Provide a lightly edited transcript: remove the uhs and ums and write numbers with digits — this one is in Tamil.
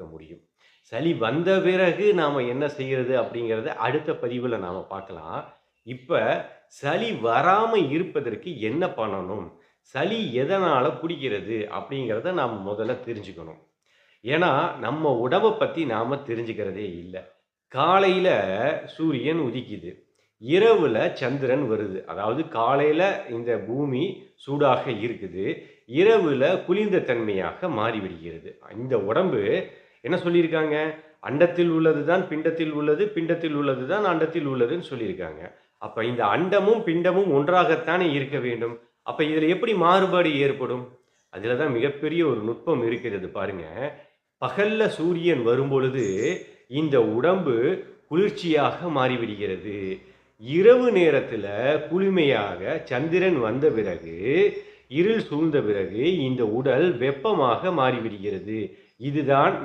முடியும். சளி வந்த பிறகு நாம என்ன செய்யறது அப்படிங்கிறத அடுத்த பதிவுல நாம பார்க்கலாம். இப்ப சளி வராம இருப்பதற்கு என்ன பண்ணணும்? சளி எதனால புடிக்கிறது? அப்படிங்கிறத நாம முதல்ல தெரிஞ்சுக்கணும். ஏன்னா, நம்ம உடம்ப பத்தி நாம தெரிஞ்சுக்கிறதே இல்ல. காலையில சூரியன் உதிக்குது. இரவுல சந்திரன் வருது. அதாவது காலையில இந்த பூமி சூடாக இருக்குது. இரவுல குளிர்ந்த தன்மையாக மாறிவிடுகிறது. இந்த உடம்பு என்ன சொல்லியிருக்காங்க? "அண்டத்தில் உள்ளது தான் பிண்டத்தில் உள்ளது, பிண்டத்தில் உள்ளது தான் அண்டத்தில் உள்ளதுன்னு" சொல்லியிருக்காங்க. அப்ப இந்த அண்டமும், பிண்டமும் ஒன்றாகத்தானே இருக்க வேண்டும். அப்ப இதுல எப்படி மாறுபாடு ஏற்படும்? அதுல தான் மிகப்பெரிய ஒரு நுட்பம் இருக்கிறது பாருங்க. பகல்ல சூரியன் வரும்பொழுது, இந்த உடம்பு குளிர்ச்சியாக மாறிவிடுகிறது. இரவு நேரத்தில குளுமையாக சந்திரன் வந்த பிறகு, இருள் சூழ்ந்த பிறகு இந்த உடல் வெப்பமாக மாறிவிடுகிறது. இதுதான்